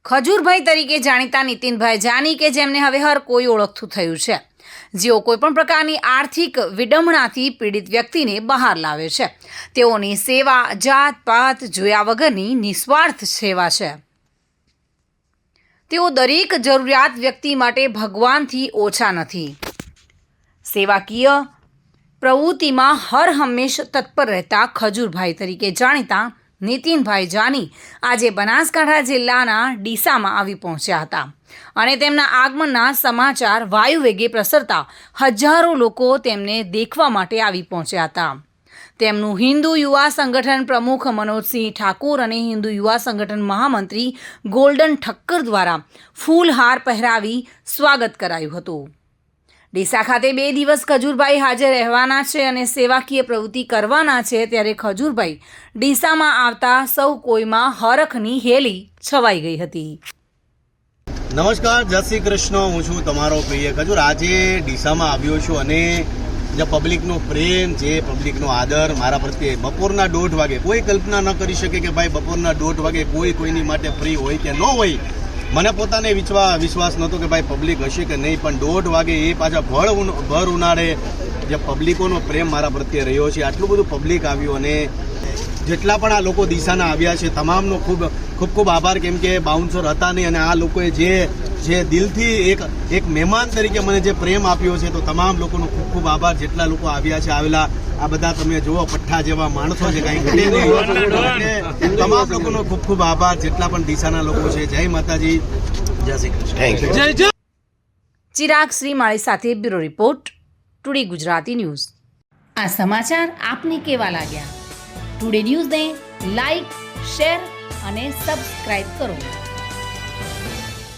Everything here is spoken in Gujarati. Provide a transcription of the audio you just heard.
ખજૂરભાઈ તરીકે જાણીતા નીતિનભાઈ જાની કે જેમને હવે હર કોઈ ઓળખતું થયું છે, જેઓ કોઈપણ પ્રકારની આર્થિક વિડંબણાથી પીડિત વ્યક્તિને બહાર લાવે છે. તેઓની સેવા જાત પાત જોયા વગરની નિસ્વાર્થ સેવા છે. તેઓ દરેક જરૂરિયાત વ્યક્તિ માટે ભગવાનથી ઓછા નથી. સેવાકીય પ્રવૃત્તિમાં હર હંમેશ તત્પર રહેતા ખજૂરભાઈ તરીકે જાણીતા નીતિનભાઈ જાની આજે બનાસકાંઠા જિલ્લાના ડીસામાં આવી પહોંચ્યા હતા અને તેમના આગમનના સમાચાર વાયુવેગે પ્રસરતા હજારો લોકો તેમને દેખવા માટે આવી પહોંચ્યા હતા. તેમનું હિન્દુ યુવા સંગઠન પ્રમુખ મનોજસિંહ ઠાકુર અને હિન્દુ યુવા સંગઠન મહામંત્રી ગોલ્ડન ઠક્કર દ્વારા ફૂલહાર પહેરાવી સ્વાગત કરાયું હતું. ડીસા ખાતે 2 દિવસ ખજૂરભાઈ હાજર રહેવાના છે અને સેવાકીય પ્રવૃત્તિ કરવાના છે, ત્યારે ખજૂરભાઈ ડીસામાં આવતા સૌ કોઈમાં હરખની હેલી છવાઈ ગઈ હતી. નમસ્કાર, જય શ્રી કૃષ્ણ. હું છું તમારો પ્રિય ખજૂર. આજે ડીસામાં આવ્યો છું અને જે પબ્લિકનો પ્રેમ, જે પબ્લિકનો આદર મારા પ્રત્યે બપોરના 1:30 વાગે કોઈ કલ્પના ન કરી શકે કે ભાઈ બપોરના 1:30 વાગે કોઈ કોઈની માટે ફ્રી હોય કે ન હોય. મને પોતાને વિશ્વાસ નહોતો કે ભાઈ પબ્લિક હશે કે નહીં, પણ 1:30 વાગે એ પાછા ભર ઉનાળે જે પબ્લિકોનો પ્રેમ મારા પ્રત્યે રહ્યો છે, આટલું બધું પબ્લિક આવ્યું અને જેટલા પણ આ લોકો ડીસાના આવ્યા છે તમામનો ખૂબ ખૂબ આભાર. કેમ કે બાઉન્સર હતા નહીં અને આ લોકોએ જે દિલથી એક મહેમાન તરીકે મને જે પ્રેમ આપ્યો છે, તો તમામ લોકોનો ખૂબ ખૂબ આભાર. જેટલા લોકો આવ્યા છે, આવેલા આ બધા તમે જુઓ પઠ્ઠા જેવા માણસો છે, કાંઈ ઘટે નહીં. તમામ લોકોનો ખૂબ ખૂબ આભાર, જેટલા પણ ડીસાના લોકો છે. જય માતાજી, જય શ્રી કૃષ્ણ. ચિરાગ શ્રીમાળી સાથે bureau report, today Gujarati news. આ સમાચાર આપને કેવા લાગ્યા? ટુડે ન્યૂઝને લાઈક, શેર અને સબસ્ક્રાઇબ કરો.